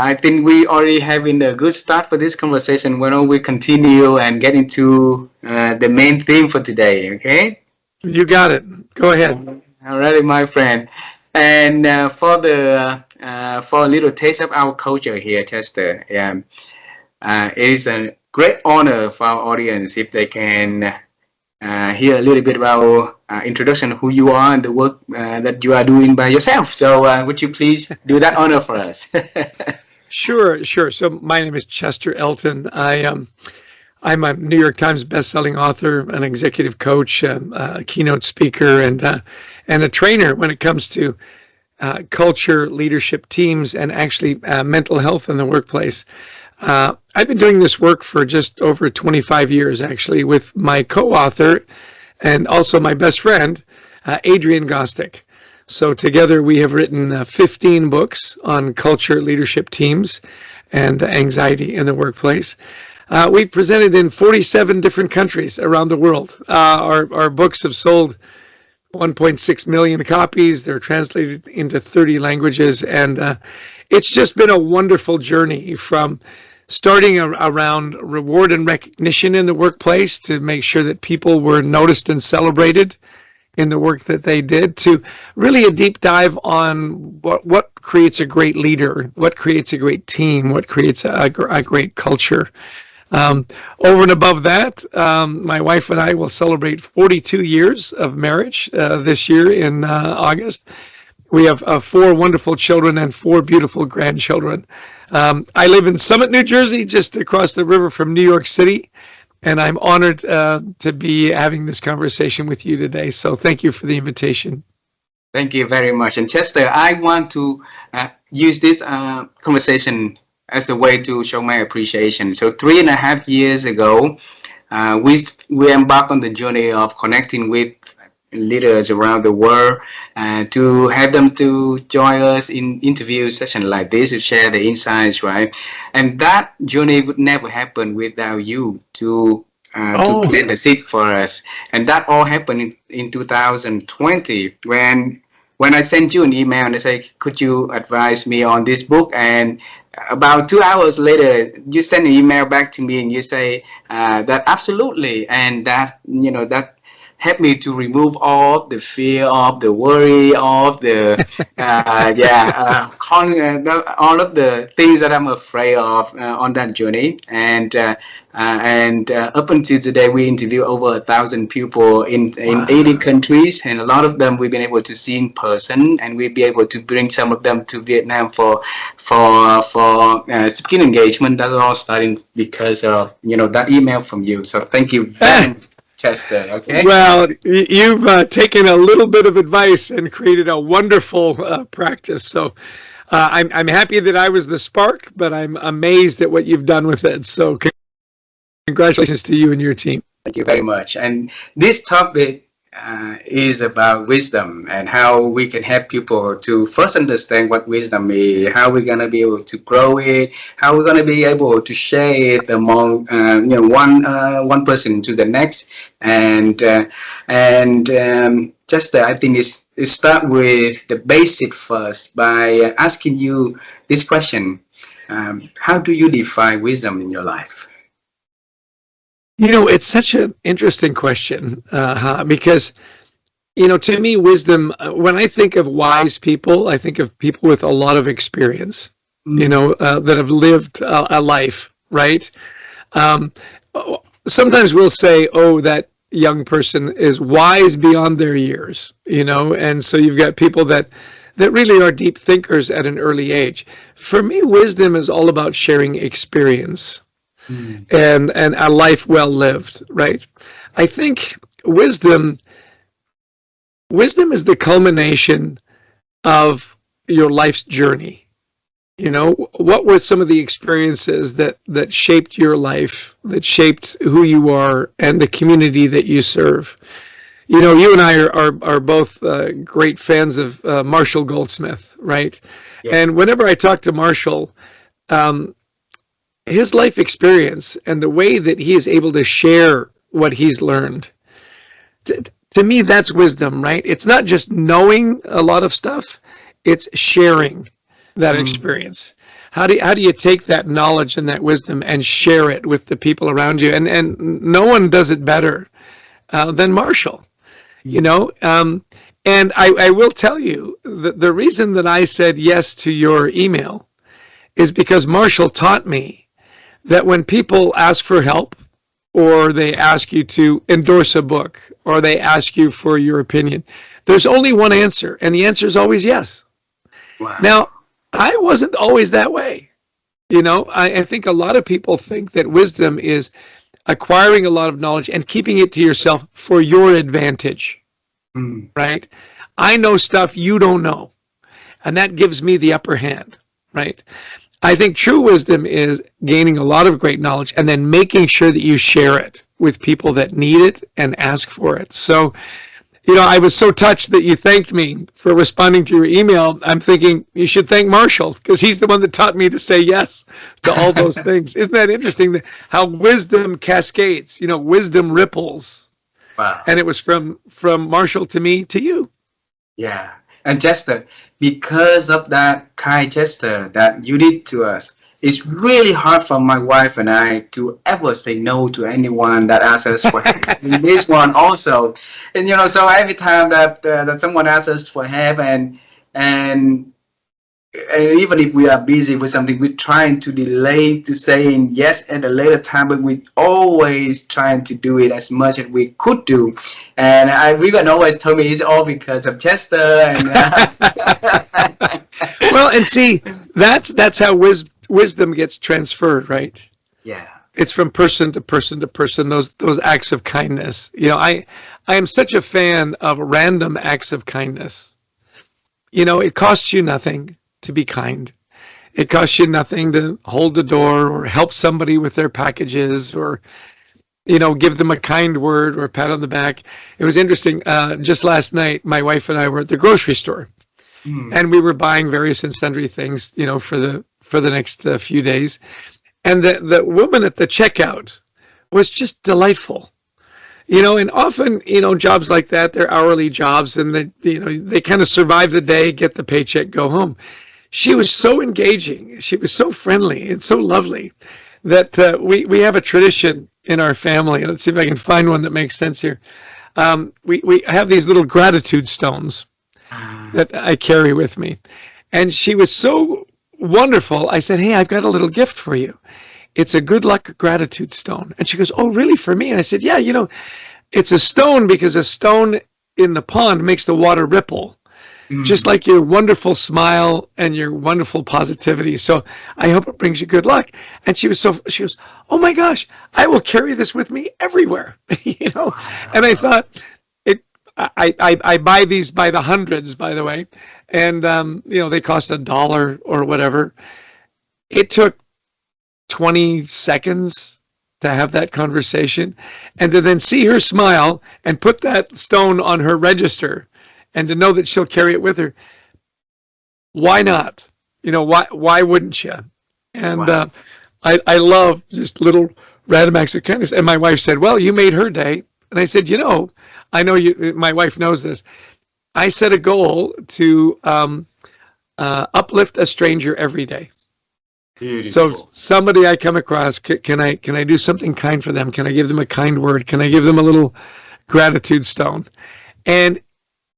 I think we already having a good start for this conversation. Why don't we continue and get into the main theme for today? Okay. You got it. Go ahead. Alrighty, my friend. And for a little taste of our culture here, Chester. It is a great honor for our audience if they can hear a little bit about introduction, who you are, and the work that you are doing by yourself. So, would you please do that honor for us? Sure, sure. So my name is Chester Elton. I'm a New York Times bestselling author, an executive coach, a keynote speaker, and a trainer when it comes to culture, leadership, teams, and actually mental health in the workplace. I've been doing this work for just over 25 years, actually, with my co-author and also my best friend, Adrian Gostick. So together we have written 15 books on culture, leadership, teams, and anxiety in the workplace. We've presented in 47 different countries around the world. Our books have sold 1.6 million copies. They're translated into 30 languages. And it's just been a wonderful journey from starting around reward and recognition in the workplace to make sure that people were noticed and celebrated in the work that they did, to really a deep dive on what creates a great leader, what creates a great team, what creates a great culture. Over and above that, my wife and I will celebrate 42 years of marriage this year in August. We have 4 wonderful children and 4 beautiful grandchildren. I live in Summit, New Jersey, just across the river from New York City, and I'm honored to be having this conversation with you today. So thank you for the invitation. Thank you very much. And Chester, I want to use this conversation as a way to show my appreciation. So 3.5 years ago, we embarked on the journey of connecting with leaders around the world to have them to join us in interview sessions like this to share the insights, right? And that journey would never happen without you to plant the seed for us. And that all happened in 2020 when I sent you an email and I say, could you advise me on this book? And about 2 hours later, you send an email back to me and you say that absolutely, and that that helped me to remove all the fear, of the worry, of the all of the things that I'm afraid of on that journey. And up until today, we interview over 1,000 people in 80 countries, and a lot of them we've been able to see in person, and we'll be able to bring some of them to Vietnam for speaking engagement. That's all starting because of that email from you. So thank you very much, Chester. Okay. Well, you've taken a little bit of advice and created a wonderful practice. So I'm happy that I was the spark, but I'm amazed at what you've done with it. So congratulations to you and your team. Thank you very much. And this topic is about wisdom and how we can help people to first understand what wisdom is, how we're going to be able to grow it, how we're going to be able to share it among one person to the next. And just I think it start with the basic first by asking you this question: how do you define wisdom in your life? It's such an interesting question because, to me, wisdom, when I think of wise people, I think of people with a lot of experience, that have lived a life, right? Sometimes we'll say, oh, that young person is wise beyond their years, and so you've got people that really are deep thinkers at an early age. For me, wisdom is all about sharing experience. And a life well lived, right? I think wisdom is the culmination of your life's journey. What were some of the experiences that shaped your life, that shaped who you are and the community that you serve? You and I are both great fans of Marshall Goldsmith, right? Yes. And whenever I talk to Marshall, his life experience and the way that he is able to share what he's learned, to me, that's wisdom, right? It's not just knowing a lot of stuff, it's sharing that experience. how do you take that knowledge and that wisdom and share it with the people around you? And no one does it better than Marshall, you know. And I will tell you that the reason that I said yes to your email is because Marshall taught me that when people ask for help, or they ask you to endorse a book, or they ask you for your opinion, there's only one answer, and the answer is always yes. Wow. Now, I wasn't always that way. You know, I think a lot of people think that wisdom is acquiring a lot of knowledge and keeping it to yourself for your advantage, right? I know stuff you don't know, and that gives me the upper hand, right? I think true wisdom is gaining a lot of great knowledge and then making sure that you share it with people that need it and ask for it. So, you know, I was so touched that you thanked me for responding to your email. I'm thinking you should thank Marshall, because he's the one that taught me to say yes to all those things. Isn't that interesting, how wisdom cascades, you know, wisdom ripples. Wow. And it was from Marshall to me to you. Yeah. And Chester, because of that kind gesture that you did to us, it's really hard for my wife and I to ever say no to anyone that asks us for help. And this one also, and you know, so every time that that someone asks us for help, and even if we are busy with something, we're trying to delay to saying yes at a later time, but we always trying to do it as much as we could do. And Riven always told me it's all because of Chester. And well, and see, that's how wisdom gets transferred, right? yeah, It's from person to person to person. Those acts of kindness. You know, I am such a fan of random acts of kindness. You know, it costs you nothing to be kind. It costs you nothing to hold the door or help somebody with their packages, or, you know, give them a kind word or a pat on the back. It was interesting. Just last night, my wife and I were at the grocery store, and we were buying various and sundry things, you know, for the next few days. And the woman at the checkout was just delightful. You know, and often, you know, jobs like that, they're hourly jobs, and they kind of survive the day, get the paycheck, go home. She was so engaging. She was so friendly and so lovely that we have a tradition in our family. Let's see if I can find one that makes sense here. We have these little gratitude stones that I carry with me. And she was so wonderful. I said, hey, I've got a little gift for you. It's a good luck gratitude stone. And she goes, oh, really, for me? And I said, yeah, you know, it's a stone because a stone in the pond makes the water ripple, just like your wonderful smile and your wonderful positivity. So I hope it brings you good luck. And she goes, oh my gosh, I will carry this with me everywhere. You know, and I thought, I buy these by the hundreds, by the way, and you know, they cost $1 or whatever. It took 20 seconds to have that conversation, and to then see her smile and put that stone on her register, and to know that she'll carry it with her. Why not? You know, why wouldn't you? And wow. I love just little random acts of kindness. And my wife said, well, you made her day. And I said, you know, I know you, my wife knows this. I set a goal to uplift a stranger every day. Beautiful. So somebody I come across, can I do something kind for them? Can I give them a kind word? Can I give them a little gratitude stone? And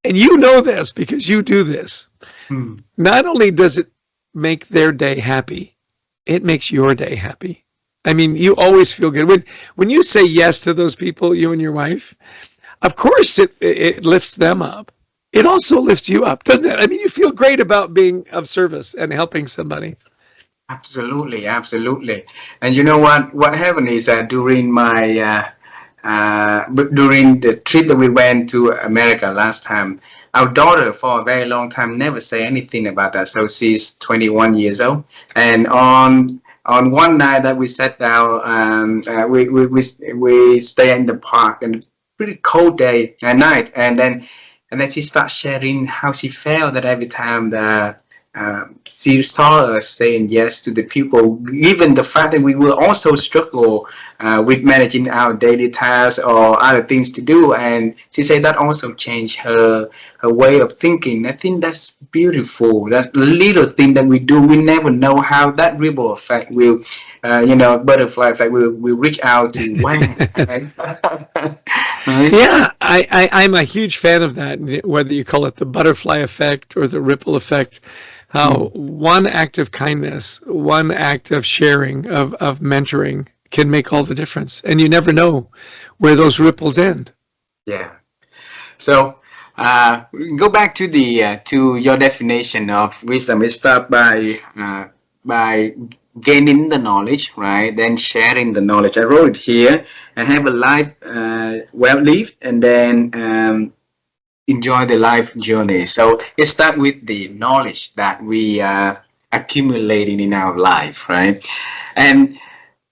you know this because you do this. Not only does it make their day happy, it makes your day happy. I mean, you always feel good when you say yes to those people, you and your wife. Of course, it lifts them up. It also lifts you up, doesn't it? I mean, you feel great about being of service and helping somebody. Absolutely, absolutely. And you know what happened is that during my during the trip that we went to America last time, our daughter for a very long time never say anything about that. So she's 21 years old, and on one night that we sat down, we stay in the park, and pretty cold day at night, and then she starts sharing how she felt that every time that she saw us saying yes to the people, given the fact that we will also struggle with managing our daily tasks or other things to do. And she said that also changed her way of thinking. I think that's beautiful. That little thing that we do, we never know how that ripple effect will, butterfly effect will reach out to one. Right? Yeah, I'm a huge fan of that, whether you call it the butterfly effect or the ripple effect. How one act of kindness, one act of sharing, of mentoring can make all the difference. And you never know where those ripples end. Yeah. So go back to the to your definition of wisdom. It start by gaining the knowledge, right? Then sharing the knowledge. I wrote it here, and have a life well lived, and then enjoy the life journey. So it starts with the knowledge that we are accumulating in our life, right? And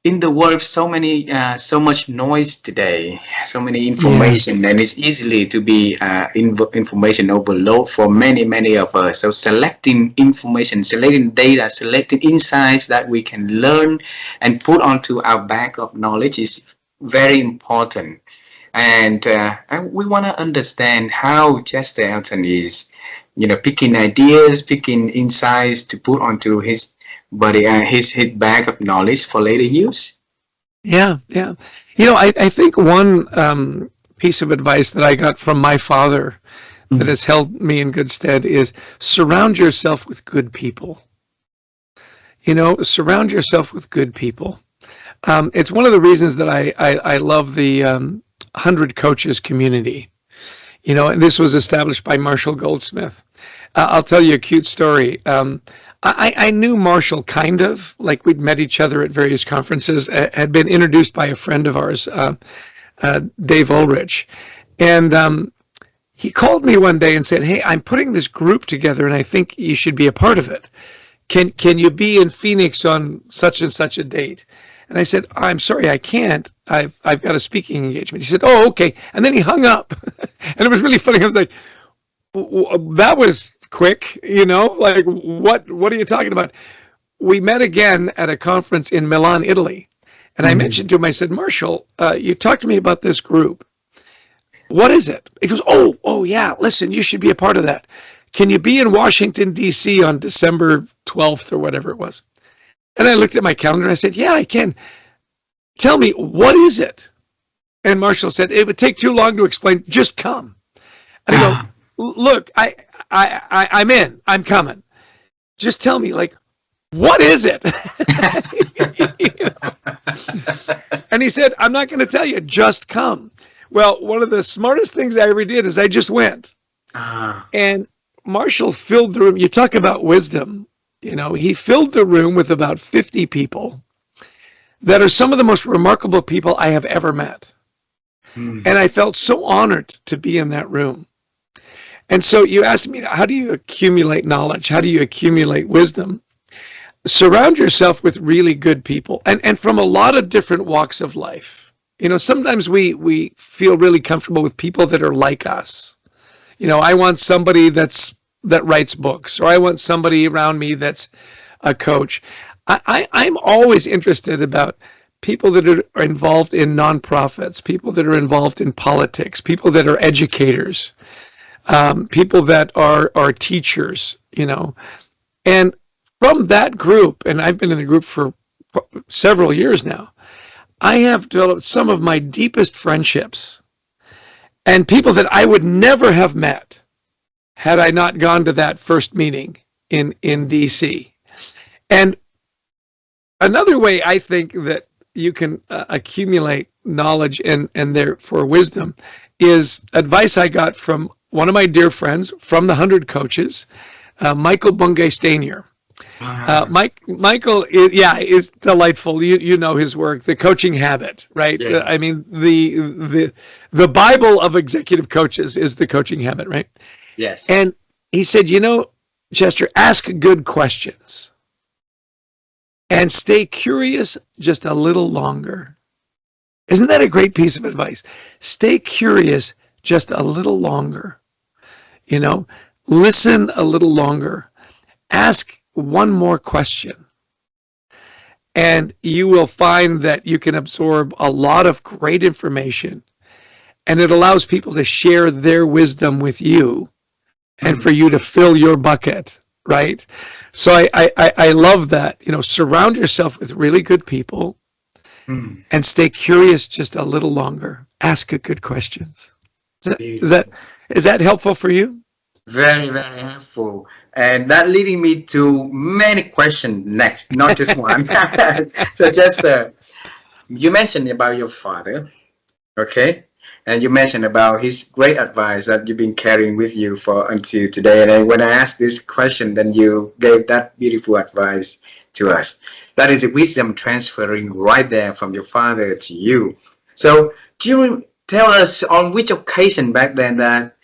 in the world, so much noise today, so many Yeah. information, and it's easily to be information overload for many of us. So selecting information, selecting data, selecting insights that we can learn and put onto our bank of knowledge is very important. And we want to understand how Chester Elton is, picking ideas, picking insights to put onto his body, his bag of knowledge for later use. Yeah, yeah. I think one piece of advice that I got from my father that Mhm. has held me in good stead is surround yourself with good people. Surround yourself with good people. It's one of the reasons that I love the 100 Coaches community. And this was established by Marshall Goldsmith. I'll tell you a cute story. I knew Marshall kind of, like we'd met each other at various conferences, had been introduced by a friend of ours, Dave Ulrich. And he called me one day and said, "Hey, I'm putting this group together and I think you should be a part of it. Can you be in Phoenix on such and such a date?" And I said, "I'm sorry, I can't. I've got a speaking engagement." He said, "Oh, okay." And then he hung up. And it was really funny. I was like, that was quick, like what are you talking about? We met again at a conference in Milan, Italy. And I Mhm. mentioned to him, I said, "Marshall, you talked to me about this group. What is it?" He goes, "Oh, yeah, listen, you should be a part of that. Can you be in Washington, D.C. on December 12th or whatever it was?" And I looked at my calendar and I said, "Yeah, I can. Tell me, what is it?" And Marshall said, "It would take too long to explain. Just come." And I go, Ah, "Look, I'm in. I'm coming. Just tell me, like, what is it?" You know? And he said, "I'm not going to tell you. Just come." Well, one of the smartest things I ever did is I just went. ah, And Marshall filled the room. You talk about wisdom. He filled the room with about 50 people that are some of the most remarkable people I have ever met. mm, And I felt so honored to be in that room. And so you asked me, how do you accumulate knowledge? How do you accumulate wisdom? Surround yourself with really good people and from a lot of different walks of life. Sometimes we feel really comfortable with people that are like us. I want somebody that writes books, or I want somebody around me that's a coach. I'm always interested about people that are involved in nonprofits, people that are involved in politics, people that are educators, people that are teachers, and from that group, and I've been in the group for several years now, I have developed some of my deepest friendships and people that I would never have met had I not gone to that first meeting in DC. And another way I think that you can accumulate knowledge and therefore wisdom is advice I got from one of my dear friends from the 100 Coaches, Michael Bungay Stanier. ah, Michael is delightful. You know his work, The Coaching Habit, right? yeah. I mean, the Bible of executive coaches is The Coaching Habit, right? Yes. And he said, Chester, ask good questions and stay curious just a little longer. Isn't that a great piece of advice? Stay curious just a little longer. You know, listen a little longer. ask one more question. And you will find that you can absorb a lot of great information, and it allows people to share their wisdom with you and for you to fill your bucket, right? So I love that. Surround yourself with really good people and stay curious just a little longer. Ask good questions. Is that helpful for you? Very, very helpful. And that leading me to many questions next, not just one. So just you mentioned about your father, okay? And you mentioned about his great advice that you've been carrying with you for until today. And then when I asked this question, then you gave that beautiful advice to us. That is a wisdom transferring right there from your father to you. So do you tell us on which occasion back then that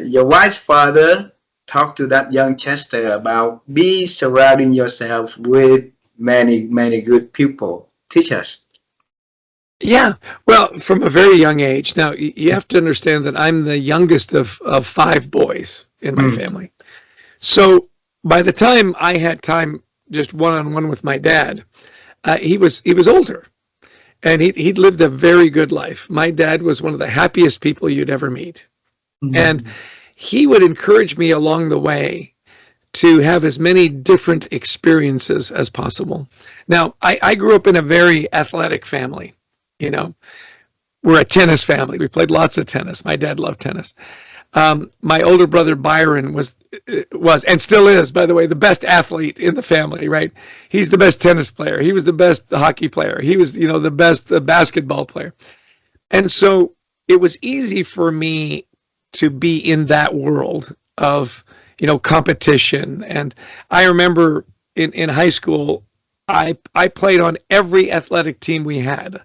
your wife's father talked to that young Chester about be surrounding yourself with many, many good people? Teach us. Yeah, well, from a very young age. Now, you have to understand that I'm the youngest of 5 boys in my family. So by the time I had time just one-on-one with my dad, he was older, and he'd lived a very good life. My dad was one of the happiest people you'd ever meet. And he would encourage me along the way to have as many different experiences as possible. Now, I grew up in a very athletic family. We're a tennis family. We played lots of tennis. My dad loved tennis. My older brother Byron was and still is, by the way, the best athlete in the family, right? He's the best tennis player. He was the best hockey player. He was, the best basketball player. And so it was easy for me to be in that world of, competition. And I remember in high school, I played on every athletic team we had.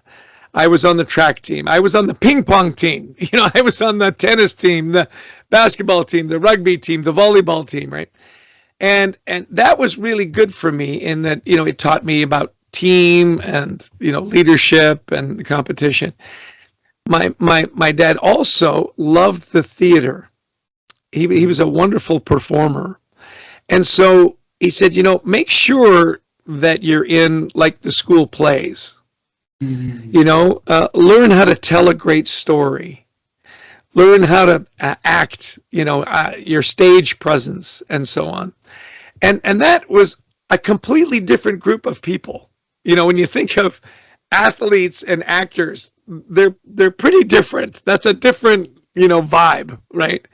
I was on the track team. I was on the ping pong team. I was on the tennis team, the basketball team, the rugby team, the volleyball team, right? And that was really good for me in that, it taught me about team and, leadership and competition. My dad also loved the theater. He was a wonderful performer. And so he said, make sure that you're in like the school plays. Learn how to tell a great story. Learn how to act, your stage presence and so on. And that was a completely different group of people. When you think of athletes and actors, they're pretty different. That's a different, vibe, right?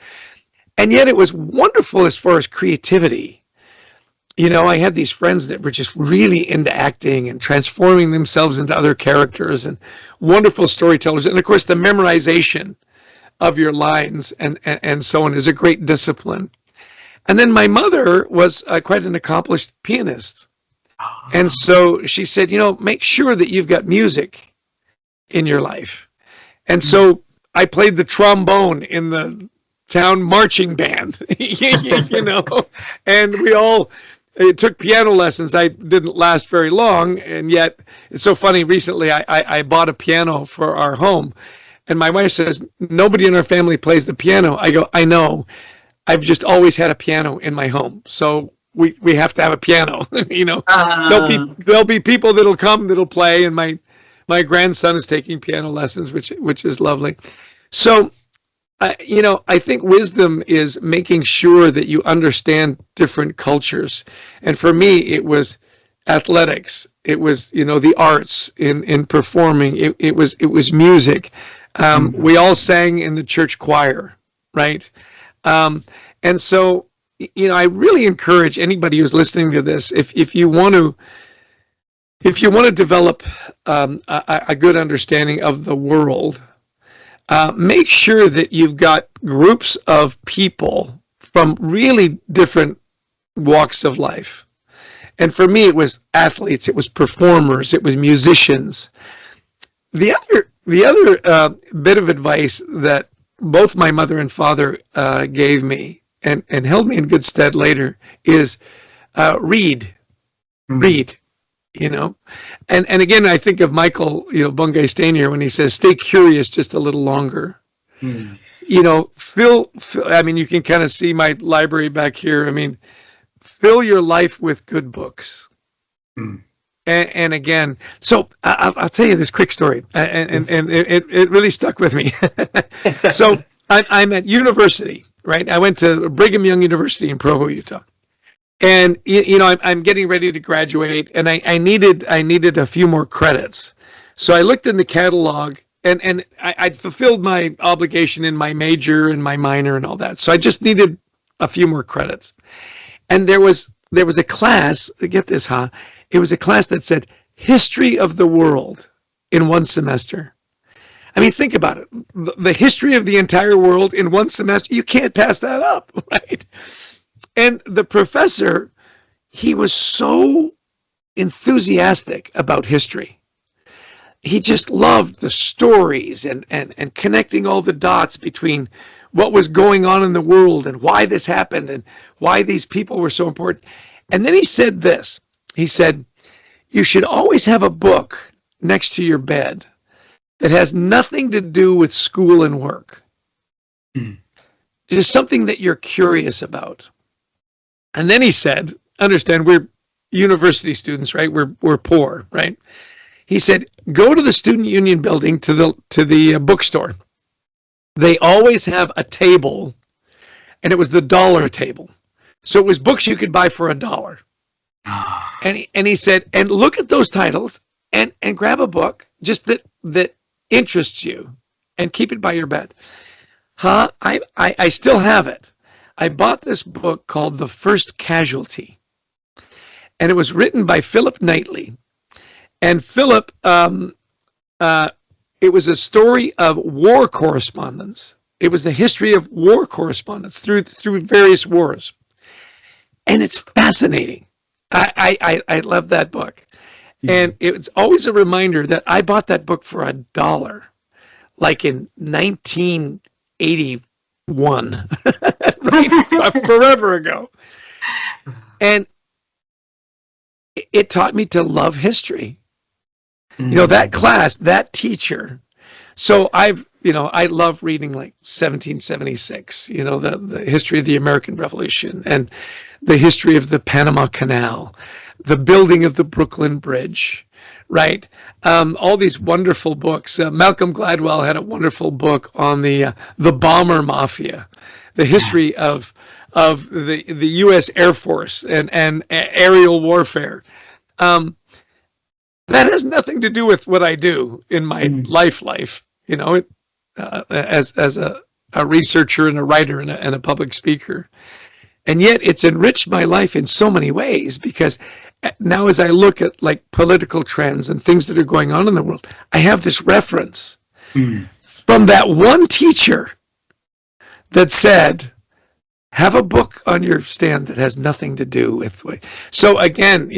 And yet it was wonderful as far as creativity. I had these friends that were just really into acting and transforming themselves into other characters and wonderful storytellers. And of course, the memorization of your lines and so on is a great discipline. And then my mother was quite an accomplished pianist. And so she said, make sure that you've got music in your life. And so I played the trombone in the town marching band, and we all took piano lessons. I didn't last very long, and yet it's so funny. Recently, I bought a piano for our home, and my wife says, nobody in our family plays the piano. I go, I know. I've just always had a piano in my home, so we have to have a piano. There'll be people that'll come that'll play, and my grandson is taking piano lessons, which is lovely. So I think wisdom is making sure that you understand different cultures. And for me, it was athletics. It was, the arts in performing. It was music. We all sang in the church choir, right? And so, I really encourage anybody who's listening to this, if you want to develop a good understanding of the world, make sure that you've got groups of people from really different walks of life. And for me, it was athletes, it was performers, it was musicians. The other bit of advice that both my mother and father gave me and held me in good stead later is read. And again, I think of Michael, Bungay Stanier when he says, stay curious just a little longer. I mean, you can kind of see my library back here. I mean, fill your life with good books. Mm. And again, so I'll tell you this quick story, and it really stuck with me. So I'm at university, right? I went to Brigham Young University in Provo, Utah, and I'm getting ready to graduate, and I needed a few more credits. So I looked in the catalog, and I'd fulfilled my obligation in my major and my minor and all that. So I just needed a few more credits, and there was a class. Get this, huh? It was a class that said history of the world in one semester. I mean, think about it. The history of the entire world in one semester, you can't pass that up, right? And the professor, he was so enthusiastic about history. He just loved the stories and connecting all the dots between what was going on in the world and why this happened and why these people were so important. And then he said this. He said, you should always have a book next to your bed that has nothing to do with school and work. Mm. Just something that you're curious about. And then he said, understand, we're university students, right? We're poor, right? He said, go to the Student Union building to the bookstore. They always have a table, and it was the dollar table. So it was books you could buy for $1. And he said, and look at those titles and grab a book just that interests you and keep it by your bed. I still have it. I bought this book called The First Casualty, and it was written by Philip Knightley. And Philip, it was a story of war correspondence. It was the history of war correspondence through various wars. And it's fascinating. I love that book. And it's always a reminder that I bought that book for $1, like in 1981, right? Forever ago. And it taught me to love history. That class, that teacher. So I love reading like 1776, the history of the American Revolution and the history of the Panama Canal, the building of the Brooklyn Bridge, right? All these wonderful books. Malcolm Gladwell had a wonderful book on the bomber mafia, the history of the U.S. Air Force and aerial warfare. That has nothing to do with what I do in my life, as a researcher and a writer and a public speaker. And yet it's enriched my life in so many ways, because now as I look at like political trends and things that are going on in the world, I have this reference from that one teacher that said, have a book on your stand that has nothing to do with. So again,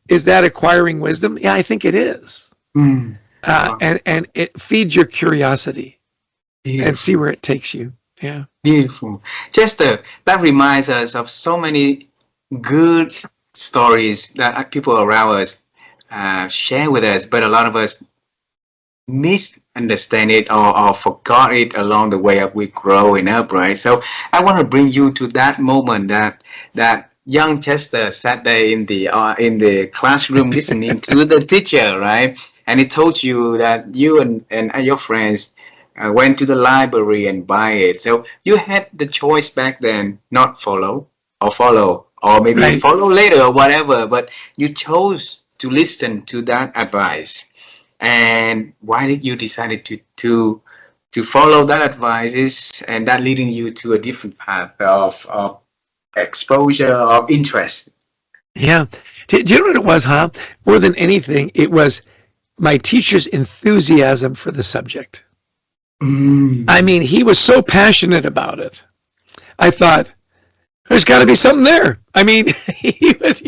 is that acquiring wisdom? Yeah, I think it is. And it feeds your curiosity and see where it takes you. Yeah. Beautiful. Chester, that reminds us of so many good stories that people around us share with us, but a lot of us misunderstand it or forgot it along the way of we growing up, right? So I want to bring you to that moment that young Chester sat there in the classroom listening to the teacher, right? And he told you that you and your friends went to the library and buy it. So you had the choice back then, not follow, or maybe follow later or whatever, but you chose to listen to that advice. And why did you decide to follow that advice, and that leading you to a different path of exposure, of interest? Yeah. Do you know what it was, huh? More than anything, it was my teacher's enthusiasm for the subject. I mean, he was so passionate about it. I thought, there's got to be something there. I mean, he was,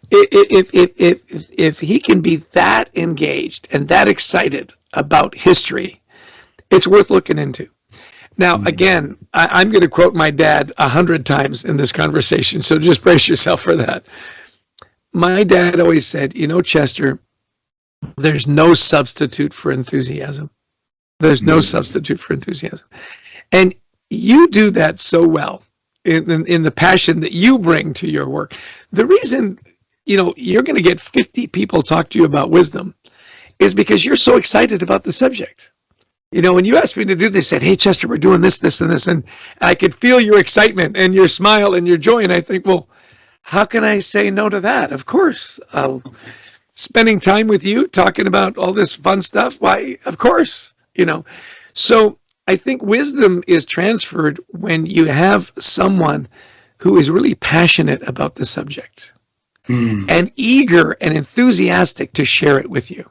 if he can be that engaged and that excited about history, it's worth looking into. Now, again, I'm going to quote my dad 100 times in this conversation, so just brace yourself for that. My dad always said, Chester, there's no substitute for enthusiasm. There's no substitute for enthusiasm. And you do that so well in the passion that you bring to your work. The reason, you're going to get 50 people talk to you about wisdom is because you're so excited about the subject. When you asked me to do this, said, "Hey, Chester, we're doing this, this, and this," and I could feel your excitement and your smile and your joy. And I think, well, how can I say no to that? Of course, spending time with you, talking about all this fun stuff. Why, of course, So I think wisdom is transferred when you have someone who is really passionate about the subject and eager and enthusiastic to share it with you.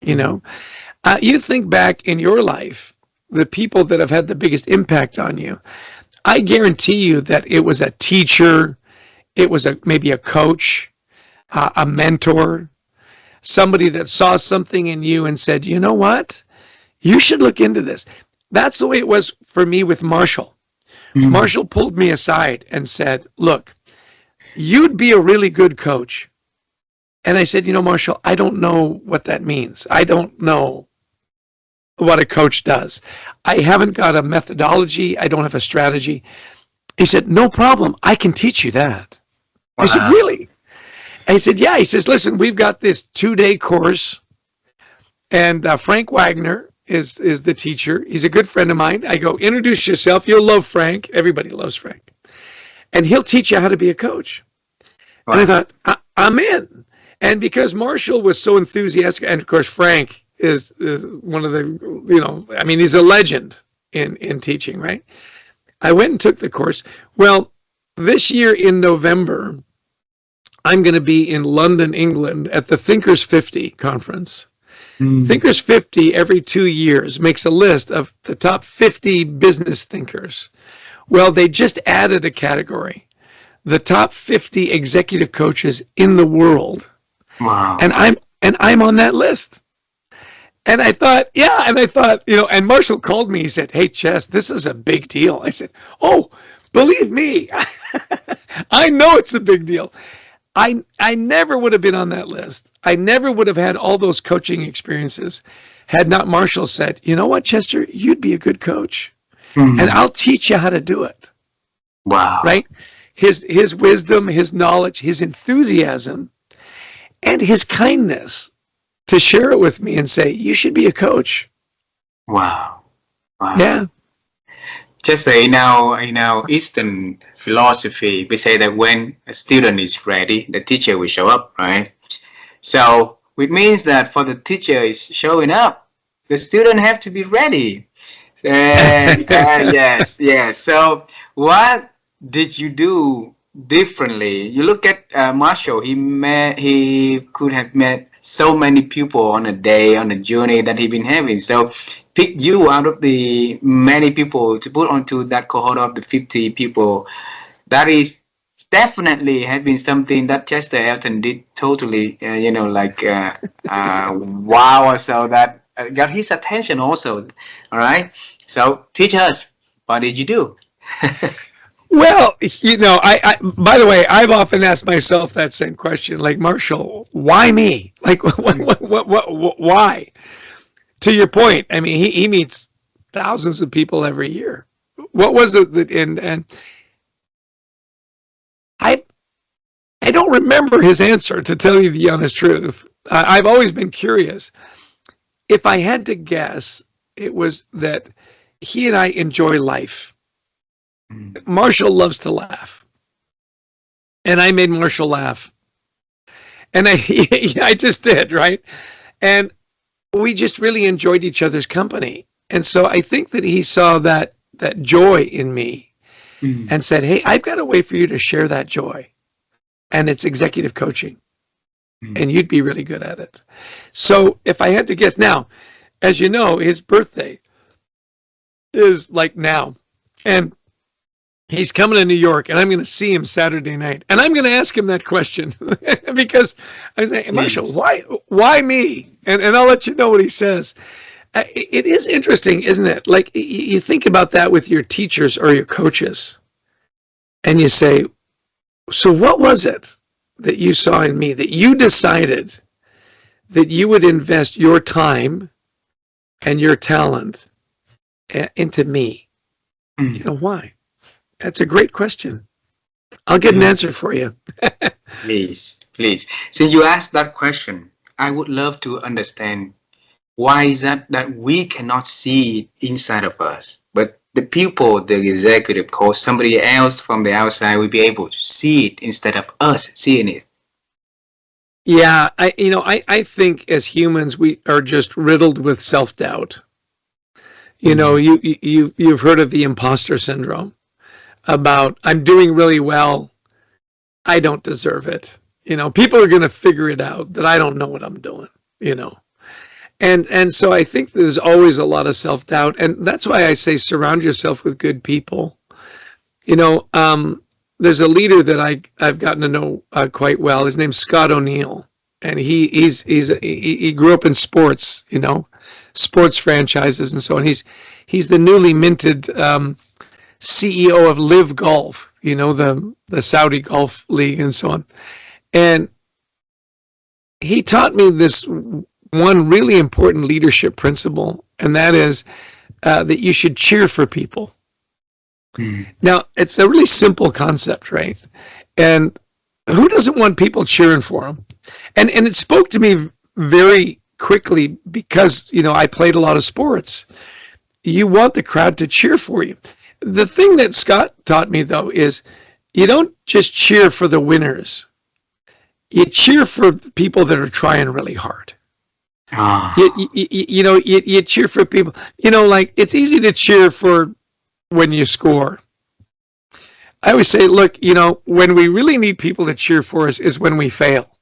You think back in your life, the people that have had the biggest impact on you, I guarantee you that it was a teacher, it was maybe a coach, a mentor, somebody that saw something in you and said, "You know what? You should look into this." That's the way it was for me with Marshall. Marshall pulled me aside and said, "Look, you'd be a really good coach." And I said, "Marshall, I don't know what that means. I don't know what a coach does. I haven't got a methodology. I don't have a strategy." He said, "No problem. I can teach you that." Wow. I said, "Really?" I said, "Yeah." He says, "Listen, we've got this 2-day course, and Frank Wagner is the teacher. He's a good friend of mine." I go, "Introduce yourself. You'll love Frank." Everybody loves Frank. "And he'll teach you how to be a coach." Wow. And I thought, I'm in. And because Marshall was so enthusiastic, and of course Frank is one of the, he's a legend in teaching, right? I went and took the course. Well, this year in November, I'm going to be in London, England at the Thinkers 50 conference. Thinkers 50 every 2 years makes a list of the top 50 business thinkers. Well, they just added a category, the top 50 executive coaches in the world. Wow. And I'm on that list. And I thought, and Marshall called me. He said, "Hey, Chess, this is a big deal." I said, "Oh, believe me, I know it's a big deal." I never would have been on that list. I never would have had all those coaching experiences had not Marshall said, "You know what, Chester, you'd be a good coach, and I'll teach you how to do it." Wow. Right? His wisdom, his knowledge, his enthusiasm, and his kindness to share it with me and say, "You should be a coach." Wow. Yeah. Just in our Eastern philosophy, we say that when a student is ready, the teacher will show up, right? So it means that for the teacher is showing up, the student have to be ready. Yes. So what did you do differently? You look at Marshall. He could have met so many people on a day, on a journey that he's been having. So pick you out of the many people to put onto that cohort of the 50 people. That is definitely has been something that Chester Elton did totally, wow, or so that got his attention also. All right. So teach us, what did you do? Well, I by the way, I've often asked myself that same question, like, Marshall, why me? Like, why? To your point, he meets thousands of people every year. What was it that, and I don't remember his answer, to tell you the honest truth. I've always been curious. If I had to guess, it was that he and I enjoy life. Marshall loves to laugh, and I made Marshall laugh, and I just did, right? And we just really enjoyed each other's company, and so I think that he saw that joy in me, and said, "Hey, I've got a way for you to share that joy, and it's executive coaching, and you'd be really good at it." So if I had to guess, now, as you know, his birthday is like now, and he's coming to New York, and I'm going to see him Saturday night, and I'm going to ask him that question because I was like, "Marshall, why me?" And I'll let you know what he says. It is interesting, isn't it? Like, you think about that with your teachers or your coaches, and you say, "So what was it that you saw in me that you decided that you would invest your time and your talent into me?" Why? That's a great question. I'll get an answer for you. Please, please. Since you asked that question, I would love to understand why is that we cannot see it inside of us, but the people, the executive coach, somebody else from the outside will be able to see it instead of us seeing it. Yeah, I think as humans we are just riddled with self-doubt. You've heard of the imposter syndrome about I'm doing really well, I don't deserve it. People are going to figure it out that I don't know what I'm doing, And so I think there's always a lot of self-doubt, and that's why I say surround yourself with good people. There's a leader that I've gotten to know quite well. His name's Scott O'Neill, and he grew up in sports, sports franchises and so on. He's the newly minted CEO of Live Golf, the Saudi Golf League and so on. And he taught me this one really important leadership principle, and that is that you should cheer for people. Now, it's a really simple concept, right? And who doesn't want people cheering for them? And it spoke to me very quickly because, I played a lot of sports. You want the crowd to cheer for you. The thing that Scott taught me, though, is you don't just cheer for the winners. You cheer for people that are trying really hard. You cheer for people. Like it's easy to cheer for when you score. I always say, look, when we really need people to cheer for us is when we fail.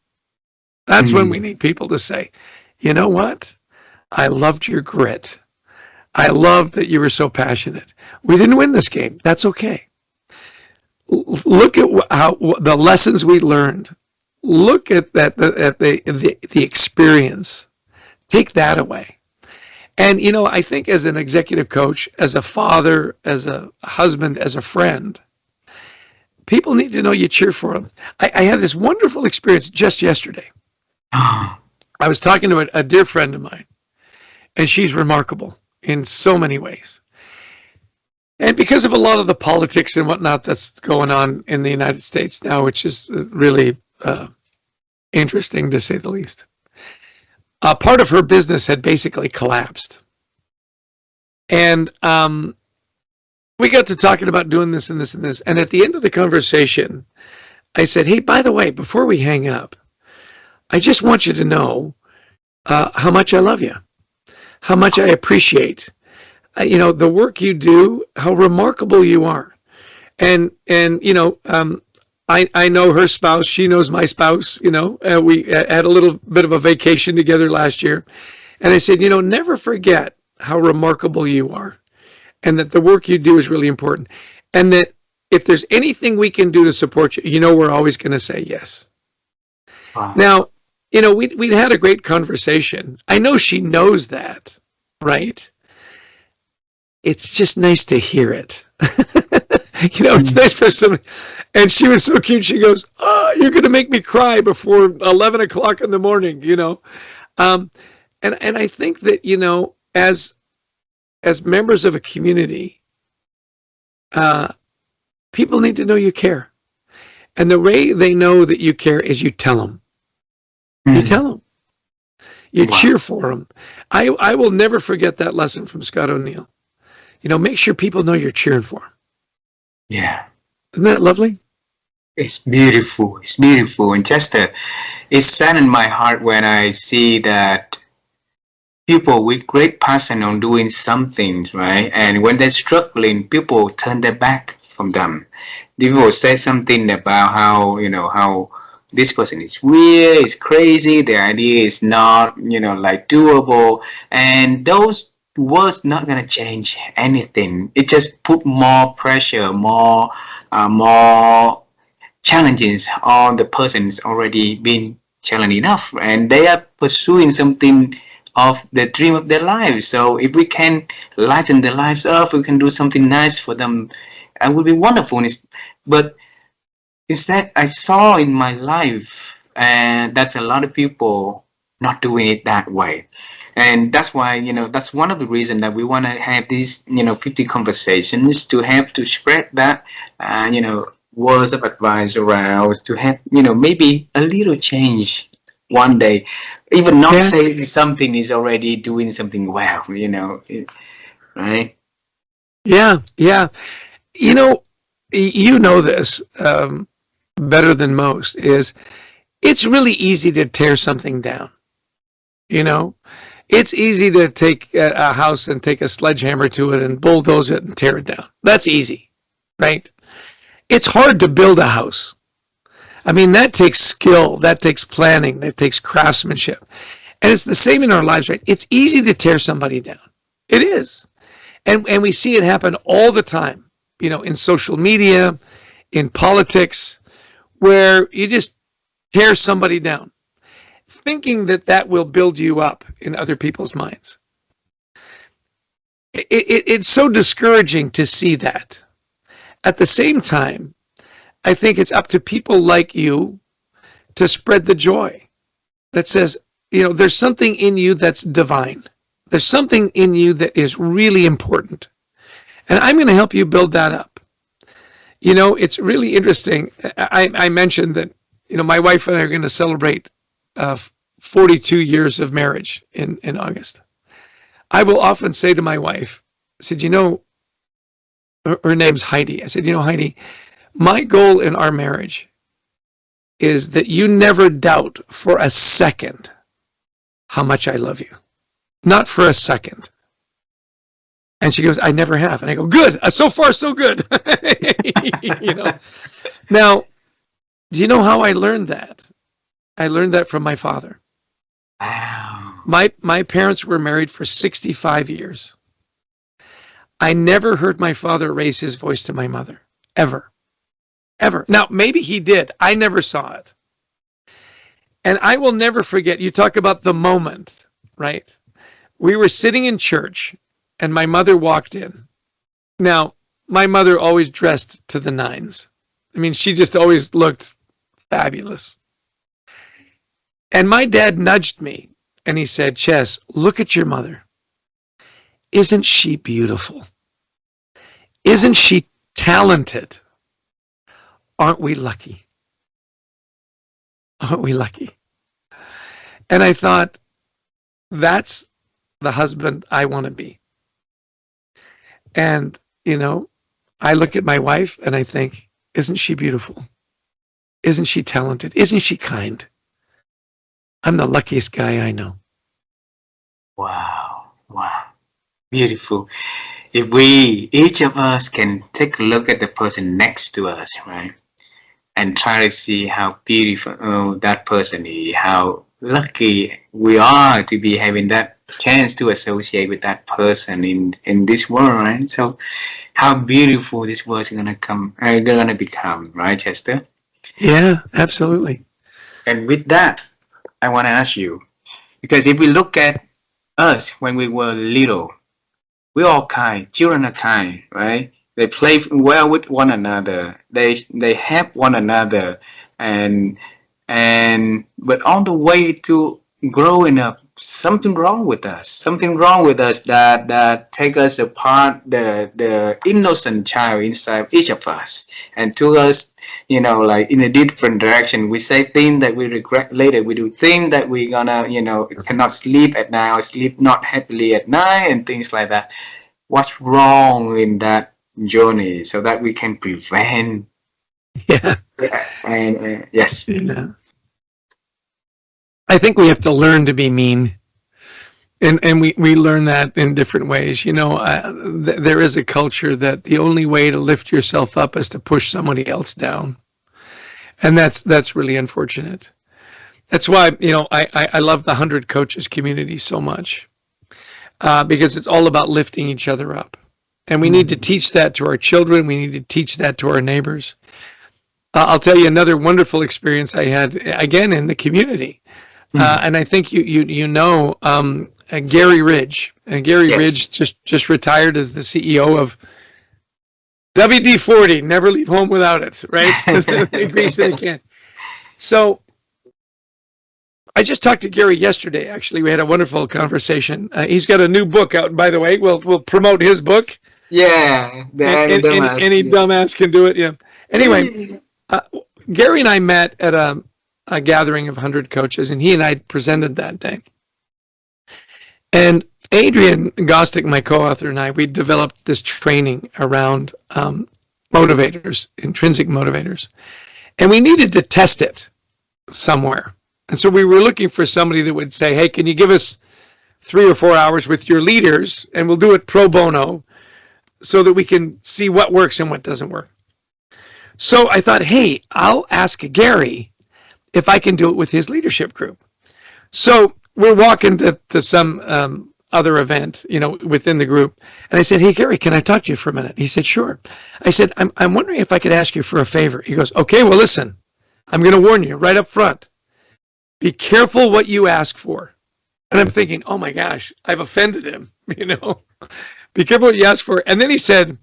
That's when we need people to say, you know what? I loved your grit. I loved that you were so passionate. We didn't win this game. That's okay. Look at how the lessons we learned. Look at that at the experience. Take that away. And I think as an executive coach, as a father, as a husband, as a friend, people need to know you cheer for them. I had this wonderful experience just yesterday. I was talking to a dear friend of mine, and she's remarkable in so many ways. And because of a lot of the politics and whatnot that's going on in the United States now, which is really interesting to say the least, part of her business had basically collapsed. And we got to talking about doing this and this and this. And at the end of the conversation, I said, hey, by the way, before we hang up, I just want you to know how much I love you, how much I appreciate, the work you do, how remarkable you are. And I know her spouse, she knows my spouse, we had a little bit of a vacation together last year. And I said, never forget how remarkable you are and that the work you do is really important. And that if there's anything we can do to support you, we're always going to say yes. Wow. Now, we'd had a great conversation. I know she knows that, right? It's just nice to hear it. It's nice for somebody. And she was so cute. She goes, oh, you're going to make me cry before 11 o'clock in the morning, And I think that, as members of a community, people need to know you care. And the way they know that you care is you tell them. You tell them. You cheer for them. I will never forget that lesson from Scott O'Neill. Make sure people know you're cheering for them. Yeah. Isn't that lovely? It's beautiful. It's beautiful. And Chester, it saddens my heart when I see that people with great passion on doing something, right? And when they're struggling, people turn their back from them. People say something about how this person is weird, is crazy, their idea is not, doable. And those words not going to change anything. It just put more pressure, more challenges on the person who's already been challenged enough. And they are pursuing something of the dream of their lives. So if we can lighten their lives up, we can do something nice for them, it would be wonderful. But instead, I saw in my life, and that's a lot of people not doing it that way. And that's why, that's one of the reasons that we want to have these, 50 conversations to have to spread that, words of advice around, to have, maybe a little change one day. Even not Yeah. saying something is already doing something well, right? Yeah. Yeah. You know, this better than most is it's really easy to tear something down. You know, it's easy to take a house and take a sledgehammer to it and bulldoze it and tear it down. That's easy, right? It's hard to build a house. I mean, that takes skill, that takes planning, that takes craftsmanship. And it's the same in our lives, right? It's easy to tear somebody down. It is. And we see it happen all the time, in social media, in politics, where you just tear somebody down, thinking that will build you up in other people's minds. It's so discouraging to see that. At the same time, I think it's up to people like you to spread the joy that says, there's something in you that's divine. There's something in you that is really important. And I'm going to help you build that up. It's really interesting. I mentioned that, my wife and I are going to celebrate 42 years of marriage in August. I will often say to my wife, I said, her name's Heidi. I said, Heidi, my goal in our marriage is that you never doubt for a second how much I love you. Not for a second. And she goes, I never have. And I go, good. So far, so good. Now, do you know how I learned that? I learned that from my father. Wow. My parents were married for 65 years. I never heard my father raise his voice to my mother, ever. Ever. Now, maybe he did. I never saw it. And I will never forget, you talk about the moment, right? We were sitting in church and my mother walked in. Now, my mother always dressed to the nines. I mean, she just always looked fabulous. And my dad nudged me and he said, Chess, look at your mother. Isn't she beautiful? Isn't she talented? Aren't we lucky? Aren't we lucky? And I thought, that's the husband I want to be. And, I look at my wife and I think, isn't she beautiful? Isn't she talented? Isn't she kind? I'm the luckiest guy I know. Wow. Wow. Beautiful. If each of us can take a look at the person next to us, right? And try to see how beautiful that person is, how lucky we are to be having that chance to associate with that person in this world, right? So how beautiful this world is gonna become, right, Chester? Yeah, absolutely. And with that, I want to ask you, because if we look at us when we were little, we're all kind. Children are kind, right? They play well with one another. They help one another, and but on the way to growing up, something wrong with us. Something wrong with us that take us apart the innocent child inside each of us and took us, like in a different direction. We say things that we regret later. We do things that we gonna, cannot sleep at night or sleep not happily at night and things like that. What's wrong in that journey so that we can prevent? Yeah. And yes. Yeah. I think we have to learn to be mean. And we learn that in different ways. There is a culture that the only way to lift yourself up is to push somebody else down. And that's really unfortunate. That's why, I love the 100 Coaches community so much. Because it's all about lifting each other up. And we need to teach that to our children. We need to teach that to our neighbors. I'll tell you another wonderful experience I had, again, in the community. And I think Gary Ridge. Gary Yes. Ridge just retired as the CEO of WD-40, never leave home without it, right? Grease in a can. So I just talked to Gary yesterday. Actually, we had a wonderful conversation. He's got a new book out, by the way. We'll promote his book. Yeah, the NEWNESS. Any dumbass can do it. Yeah. Anyway, Gary and I met at a gathering of 100 coaches, and he and I presented that day. And Adrian Gostick, my co-author, and I, we developed this training around motivators, intrinsic motivators. And we needed to test it somewhere. And so we were looking for somebody that would say, hey, can you give us 3 or 4 hours with your leaders, and we'll do it pro bono so that we can see what works and what doesn't work. So I thought, hey, I'll ask Gary if I can do it with his leadership group. So we're walking to some other event, within the group. And I said, hey, Gary, can I talk to you for a minute? He said, sure. I said, I'm wondering if I could ask you for a favor. He goes, okay, well, listen, I'm going to warn you right up front. Be careful what you ask for. And I'm thinking, oh my gosh, I've offended him, Be careful what you ask for. And then he said,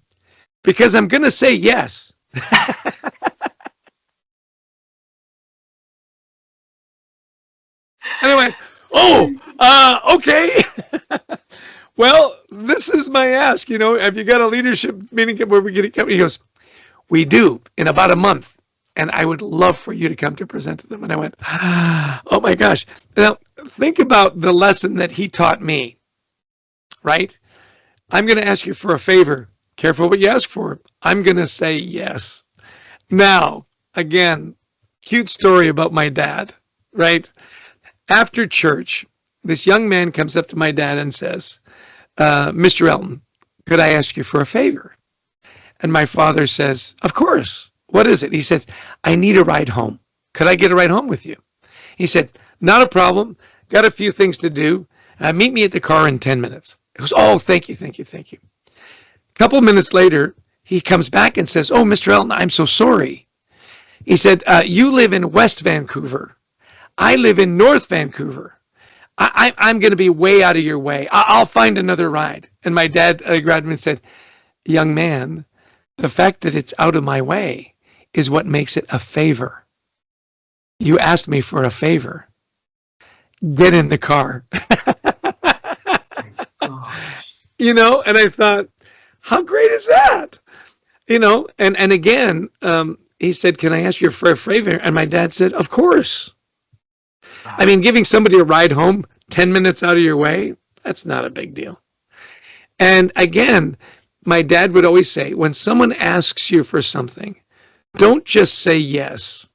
because I'm going to say yes. And I went, oh, okay. Well, this is my ask, have you got a leadership meeting where we get to come? He goes, we do in about a month. And I would love for you to come to present to them. And I went, oh my gosh. Now, think about the lesson that he taught me, right? I'm going to ask you for a favor. Careful what you ask for. I'm going to say yes. Now, again, cute story about my dad, right? After church, this young man comes up to my dad and says, Mr. Elton, could I ask you for a favor? And my father says, of course. What is it? He says, I need a ride home. Could I get a ride home with you? He said, not a problem. Got a few things to do. Meet me at the car in 10 minutes. He goes, oh, thank you. A couple minutes later, he comes back and says, oh, Mr. Elton, I'm so sorry. He said, you live in West Vancouver. I live in North Vancouver. I'm going to be way out of your way. I'll find another ride. And my dad grabbed me and said, young man, the fact that it's out of my way is what makes it a favor. You asked me for a favor. Get in the car. And I thought, how great is that? And again, he said, can I ask you for a favor? And my dad said, of course. Wow. I mean, giving somebody a ride home 10 minutes out of your way, that's not a big deal. And again, my dad would always say, when someone asks you for something, don't just say yes.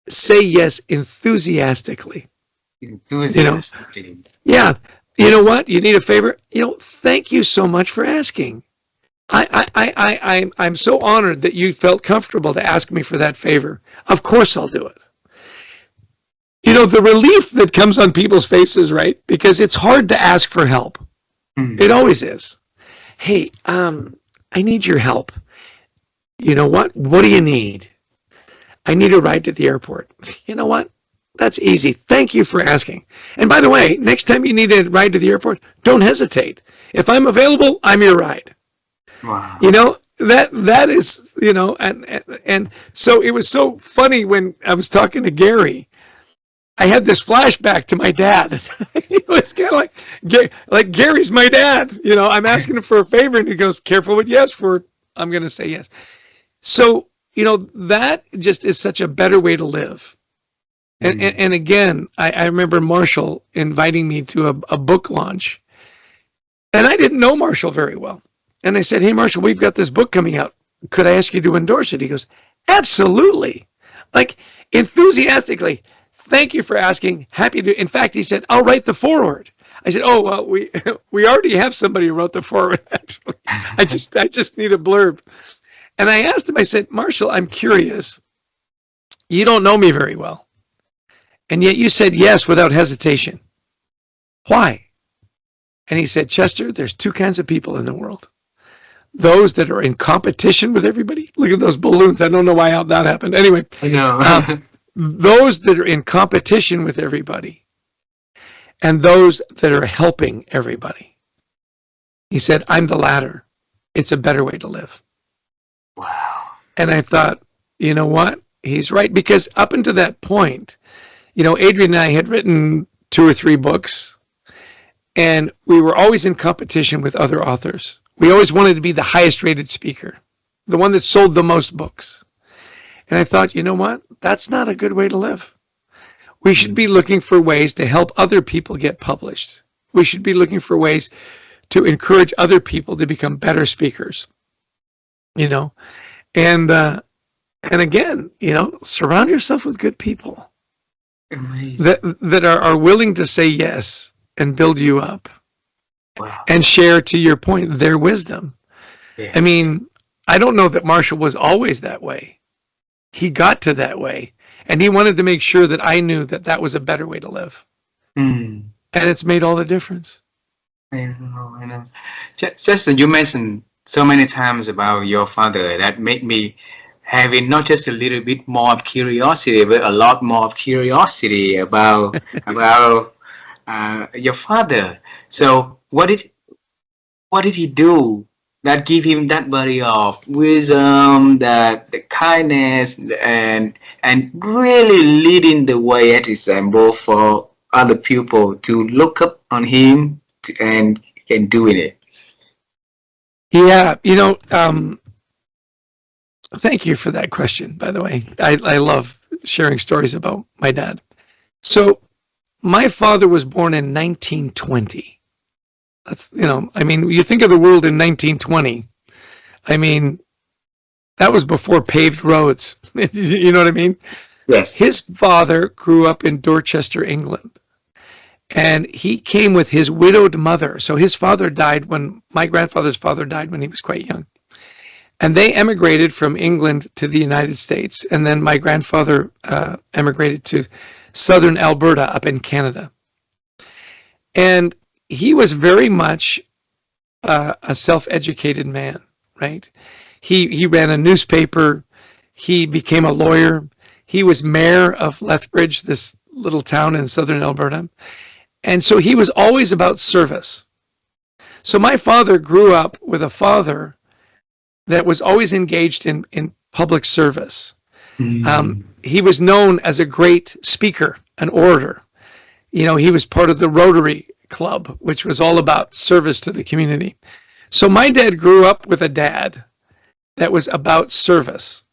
Say yes enthusiastically. Enthusiastically. Yeah. You know what? You need a favor? Thank you so much for asking. I'm so honored that you felt comfortable to ask me for that favor. Of course I'll do it. The relief that comes on people's faces, right? Because it's hard to ask for help. Mm-hmm. It always is. Hey, I need your help. You know what? What do you need? I need a ride to the airport. You know what? That's easy. Thank you for asking. And by the way, next time you need a ride to the airport, don't hesitate. If I'm available, I'm your ride. Wow. That is, and so it was so funny when I was talking to Gary. I had this flashback to my dad. It was kind of like Gary's my dad. I'm asking him for a favor, and he goes, careful what you ask for. I'm going to say yes. So, that just is such a better way to live. And again, I remember Marshall inviting me to a book launch. And I didn't know Marshall very well. And I said, hey, Marshall, we've got this book coming out. Could I ask you to endorse it? He goes, absolutely. Like, enthusiastically. Thank you for asking. Happy to. In fact, he said, I'll write the foreword. I said, oh, well, we already have somebody who wrote the foreword, actually. I just need a blurb. And I asked him, I said, Marshall, I'm curious. You don't know me very well. And yet you said yes without hesitation. Why? And he said, Chester, there's two kinds of people in the world. Those that are in competition with everybody. Look at those balloons. I don't know why that happened. Anyway. I know. Those that are in competition with everybody and those that are helping everybody. He said, I'm the latter. It's a better way to live. Wow. And I thought, you know what? He's right. Because up until that point, Adrian and I had written 2 or 3 books, and we were always in competition with other authors. We always wanted to be the highest rated speaker, the one that sold the most books. And I thought, you know what? That's not a good way to live. We should be looking for ways to help other people get published. We should be looking for ways to encourage other people to become better speakers. And again, surround yourself with good people. Amazing. that are willing to say yes and build you up. Wow. And share, to your point, their wisdom. Yeah. I mean, I don't know that Marshall was always that way. He got to that way, and he wanted to make sure that I knew that that was a better way to live. Mm. And it's made all the difference. I know. Just you mentioned so many times about your father that made me having not just a little bit more of curiosity, but a lot more of curiosity about your father. So what did he do that give him that body of wisdom, that the kindness, and really leading the way at example for other people to look up on him and doing it? Yeah, thank you for that question, by the way. I love sharing stories about my dad. So my father was born in 1920. That's, you think of the world in 1920. I mean, that was before paved roads. You know what I mean? Yes. His father grew up in Dorchester, England. And he came with his widowed mother. So his father died my grandfather's father died when he was quite young. And they emigrated from England to the United States. And then my grandfather emigrated to southern Alberta up in Canada. And he was very much a self-educated man, right? He ran a newspaper. He became a lawyer. He was mayor of Lethbridge, this little town in southern Alberta. And so he was always about service. So my father grew up with a father that was always engaged in public service. He was known as a great speaker, an orator. He was part of the Rotary Club, which was all about service to the community. So my dad grew up with a dad that was about service.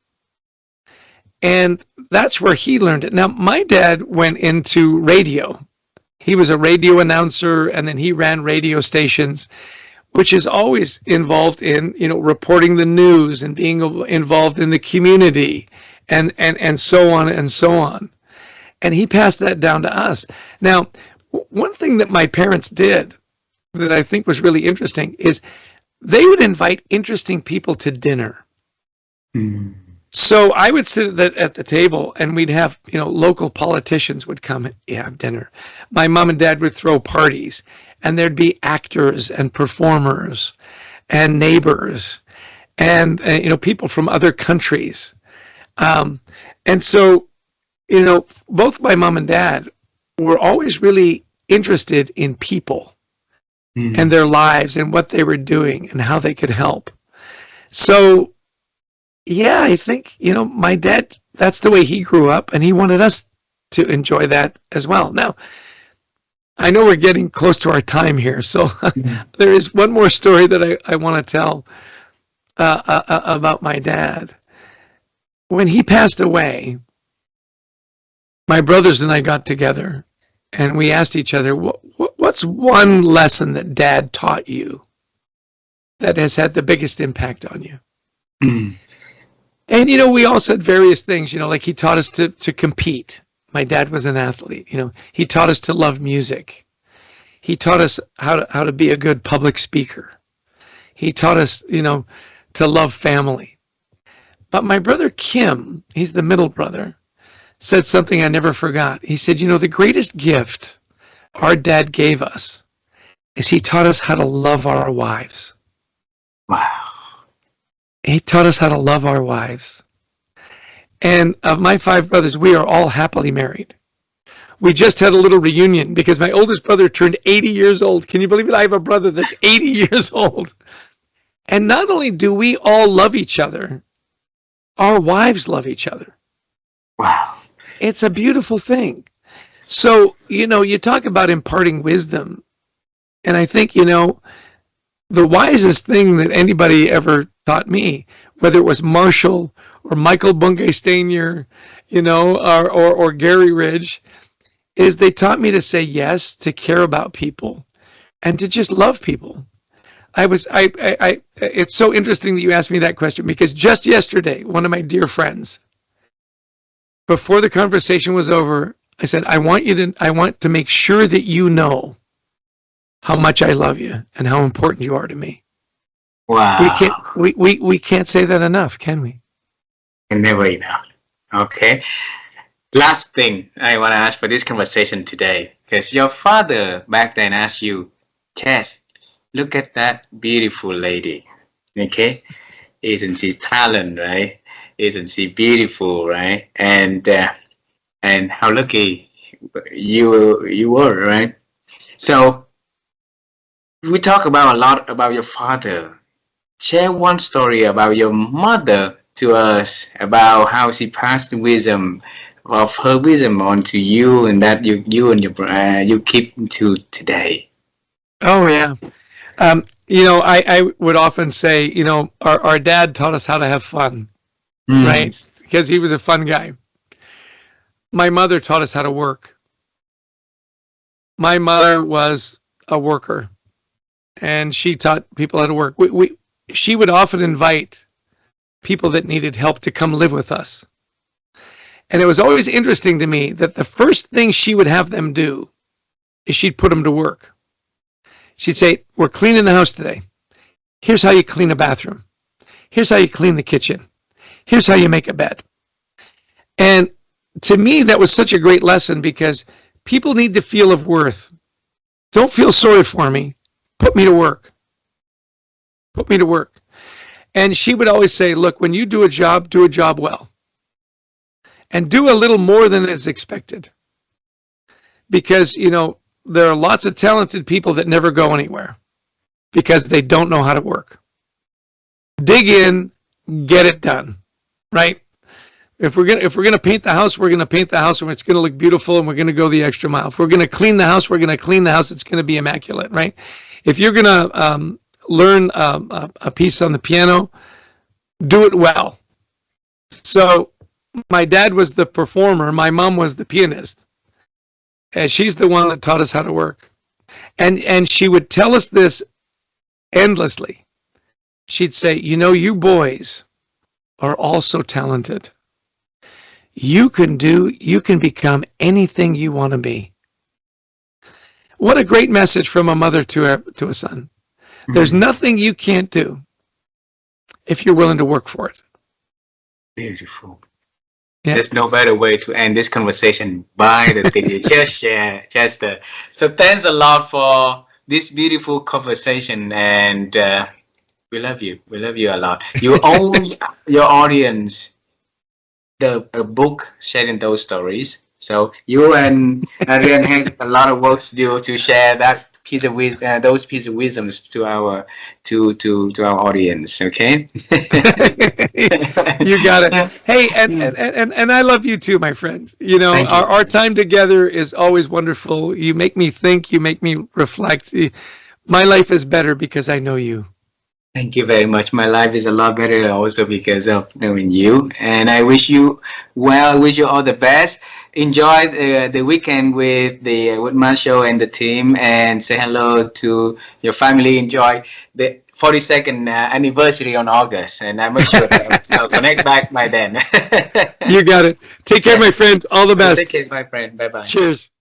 And that's where he learned it. Now, my dad went into radio. He was a radio announcer, and then he ran radio stations, which is always involved in, reporting the news and being involved in the community and so on and so on. And he passed that down to us. Now, one thing that my parents did that I think was really interesting is they would invite interesting people to dinner. Mm. So I would sit at the table, and we'd have, local politicians would come and have dinner. My mom and dad would throw parties, and there'd be actors and performers and neighbors and people from other countries. And so, both my mom and dad were always really interested in people and their lives and what they were doing and how they could help. So, yeah, I think, my dad, that's the way he grew up, and he wanted us to enjoy that as well. Now, I know we're getting close to our time here, so there is one more story that I want to tell about my dad. When he passed away, my brothers and I got together, and we asked each other, what's one lesson that Dad taught you that has had the biggest impact on you? Mm. And, we all said various things, like he taught us to compete. My dad was an athlete. He taught us to love music. He taught us how to be a good public speaker. He taught us, to love family. But my brother Kim, he's the middle brother, said something I never forgot. He said, the greatest gift our dad gave us is he taught us how to love our wives. Wow. He taught us how to love our wives. And of my 5 brothers, we are all happily married. We just had a little reunion because my oldest brother turned 80 years old. Can you believe it? I have a brother that's 80 years old. And not only do we all love each other, our wives love each other. Wow. It's a beautiful thing. So, you talk about imparting wisdom. And I think, the wisest thing that anybody ever taught me, whether it was Marshall or Michael Bungay Stanier, or Gary Ridge, is they taught me to say yes, to care about people, and to just love people. It's so interesting that you asked me that question, because just yesterday, one of my dear friends, before the conversation was over, I said, I want to make sure that you know how much I love you and how important you are to me. Wow. We can't say that enough, can we? And never enough. Okay. Last thing I want to ask for this conversation today, because your father back then asked you, Chess, look at that beautiful lady. Okay. Isn't she talent, right? Isn't she beautiful, right? And how lucky you were, right? So we talk about a lot about your father. Share one story about your mother to us, about how she passed the wisdom of her wisdom on to you, and that you and your you keep to today. Oh yeah. I would often say, our dad taught us how to have fun, right? Because he was a fun guy. My mother taught us how to work. My mother was a worker, and she taught people how to work. She would often invite people that needed help to come live with us. And it was always interesting to me that the first thing she would have them do is she'd put them to work. She'd say, we're cleaning the house today. Here's how you clean a bathroom. Here's how you clean the kitchen. Here's how you make a bed. And to me, that was such a great lesson, because people need to feel of worth. Don't feel sorry for me. Put me to work. Put me to work. And she would always say, look, when you do a job well. And do a little more than is expected. Because, there are lots of talented people that never go anywhere because they don't know how to work. Dig in, get it done, right? If we're gonna paint the house, we're gonna paint the house, and it's gonna look beautiful, and we're gonna go the extra mile. If we're gonna clean the house, we're gonna clean the house. It's gonna be immaculate, right? If you're gonna learn a piece on the piano, do it well. So my dad was the performer, my mom was the pianist. And she's the one that taught us how to work. And she would tell us this endlessly. She'd say, you boys are all so talented. You can become anything you want to be. What a great message from a mother to a son. There's nothing you can't do if you're willing to work for it. Beautiful. Yeah. There's no better way to end this conversation by the thing you just shared, Chester. So thanks a lot for this beautiful conversation, and we love you. We love you a lot. You own your audience a book sharing those stories. So you and Adrian have a lot of work to do to share that those piece of wisdoms to our audience. Okay. You got it. Hey, and I love you too, my friend. Our time together is always wonderful. You make me think. You make me reflect. My life is better because I know you. Thank you very much. My life is a lot better also because of knowing you. And I wish you well. I wish you all the best. Enjoy the weekend with Marshall and the team, and say hello to your family. Enjoy the 42nd anniversary on August, and I'm sure I'll connect back by then. You got it. Take care, my friend. All the best. Take care, my friend. Bye-bye. Cheers.